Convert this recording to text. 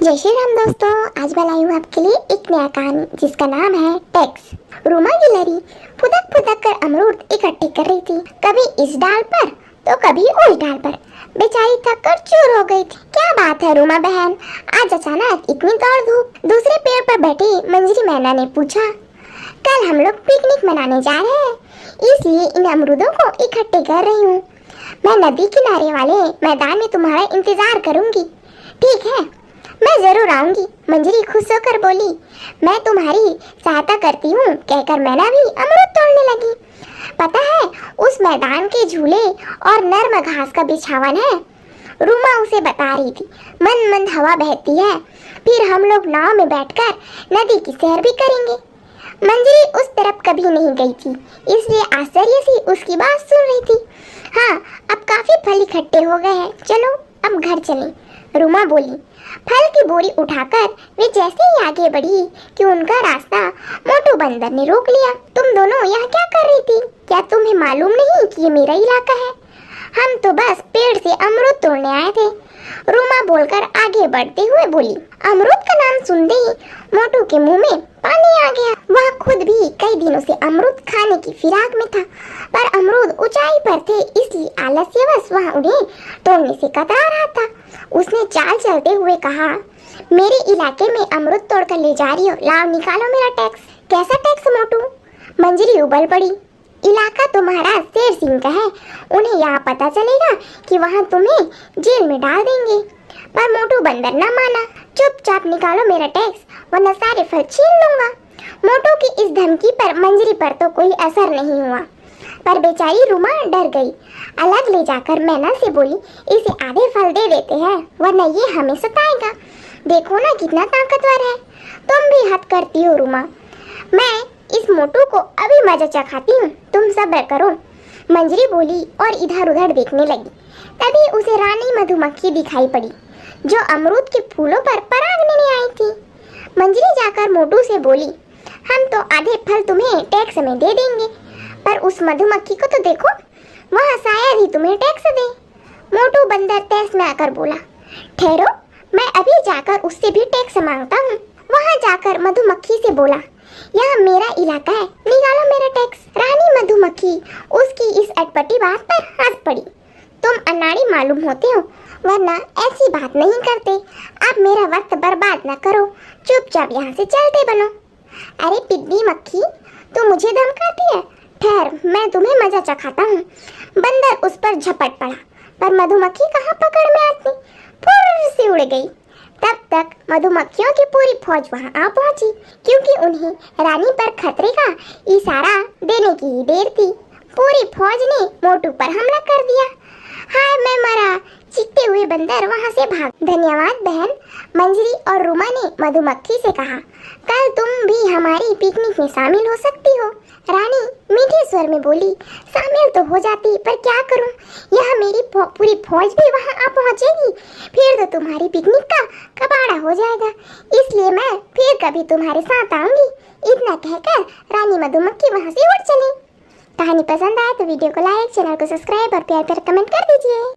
जय श्री राम दोस्तों, आज मैं लाई हूँ आपके लिए एक नया कहानी जिसका नाम है टैक्स। रूमा गिलहरी फुदक फुदक कर अमरूद इकट्ठे कर रही थी, कभी इस डाल पर तो कभी उस डाल पर। बेचारी थक कर चूर हो गई थी। क्या बात है रूमा बहन, आज अचानक इतनी दौड़ धूप? दूसरे पेड़ पर बैठी मंजरी मैना ने पूछा। कल हम लोग पिकनिक मनाने जा रहे हैं, इसलिए इन अमरूदों को इकट्ठे कर रही हूँ। मैं नदी किनारे वाले मैदान में तुम्हारा इंतजार करूंगी, ठीक है? मैं जरूर आऊंगी, मंजरी खुश होकर बोली। मैं तुम्हारी सहायता करती हूँ, कहकर मैना भी अमरूद तोड़ने लगी। पता है उस मैदान के झूले और नर्म घास का बिछावन है, रूमा उसे बता रही थी। मंद मंद हवा बहती है, फिर हम लोग नाव में बैठकर नदी की सैर भी करेंगे। मंजरी उस तरफ कभी नहीं गई थी, इसलिए आश्चर्य से उसकी बात सुन रही थी। हाँ, अब काफी फल इकट्ठे हो गए हैं, चलो अब घर चलें, रूमा बोली। फल की बोरी उठाकर वे जैसे ही आगे बढ़ी कि उनका रास्ता मोटू बंदर ने रोक लिया। तुम दोनों यहाँ क्या कर रही थी? क्या तुम्हें मालूम नहीं कि ये मेरा इलाका है? हम तो बस पेड़ से अमरूद तोड़ने आए थे, रूमा बोलकर आगे बढ़ते हुए बोली। अमरूद का नाम सुनते ही मोटू के मुंह में पानी आ गया। वह खुद भी कई दिनों से अमरूद खाने की फिराक में था, पर अमरूद ऊंचाई पर थे, इसलिए आलस्यवश वह उन्हें तोड़ने से कतरा रहा था। उसने चाल चलते हुए कहा, मेरे इलाके में अमरूद तोड़कर ले जा रही हो, लाओ निकालो मेरा टैक्स। कैसा टैक्स मोटू? मंजरी उबल पड़ी। इलाका तुम्हारा शेर सिंह का है, उन्हें यहाँ पता चलेगा कि वहाँ तुम्हें जेल में डाल देंगे। पर मोटू बंदर न माना। चुपचाप निकालो मेरा टैक्स, वरना सारे फल छीन लूंगा। मोटू की इस धमकी पर मंजरी पर तो कोई असर नहीं हुआ, पर बेचारी रूमा डर गई। अलग ले जाकर मैना से बोली, इसे आधे फल दे देते हैं, वरना ये हमें सताएगा। देखो ना कितना ताकतवर है। तुम भी हद करती हो रूमा, मैं इस मोटू को अभी मजा चखाती हूँ, तुम सब्र करो, मंजरी बोली और इधर उधर देखने लगी। तभी उसे रानी मधुमक्खी दिखाई पड़ी, जो अमरूद के फूलों पर पराग लेने आई थी। मंजरी जाकर मोटू से बोली, हम तो आधे फल तुम्हें टैक्स में दे देंगे, पर उस मधुमक्खी को तो देखो, वह शायद ही तुम्हें टैक्स दे। मोटू बंदर तैस में आकर बोला, ठहरो, मैं अभी जाकर उससे भी टैक्स मांगता हूँ। वहाँ जाकर मधुमक्खी से बोला, यह मेरा इलाका है, निकालो मेरा टैक्स। रानी मधुमक्खी उसकी इस अटपटी बात पर हंस पड़ी। तुम अनाड़ी मालूम होते हो, वरना ऐसी बात नहीं करते। अब मेरा वक्त बर्बाद न करो, चुपचाप यहाँ से चलते बनो। अरे पिग्गी मक्खी, तू मुझे धमकाती है? ठहर, मैं तुम्हें मजा चखाता हूँ। बंदर उस पर झपट पड़ा, पर मधुमक्खी कहाँ पकड़ में आती, फुर्र से उड़ गई। तब तक मधुमक्खियों की पूरी फौज वहां आ पहुंची, क्योंकि उन्हें रानी पर खतरे का इशारा देने की ही देर थी। पूरी फौज ने मोटू पर हमला कर दिया। हाय मैं मरा, चीखते हुए बंदर वहां से भाग। धन्यवाद बहन, मंजरी और रूमा ने मधुमक्खी से कहा। कल तुम भी हमारी पिकनिक में शामिल हो सकती हो। रानी मीठे स्वर में बोली, शामिल तो हो जाती, पर क्या करूं, यह मेरी पूरी फौज भी वहां आ पहुंचेगी, फिर तो तुम्हारी पिकनिक का कबाड़ा हो जाएगा, इसलिए मैं फिर कभी तुम्हारे साथ आऊंगी। इतना कहकर रानी मधुमक्खी वहां से उड़ चली। कहानी पसंद आए तो वीडियो को लाइक, चैनल को सब्सक्राइब और प्यार कर कमेंट कर दीजिए।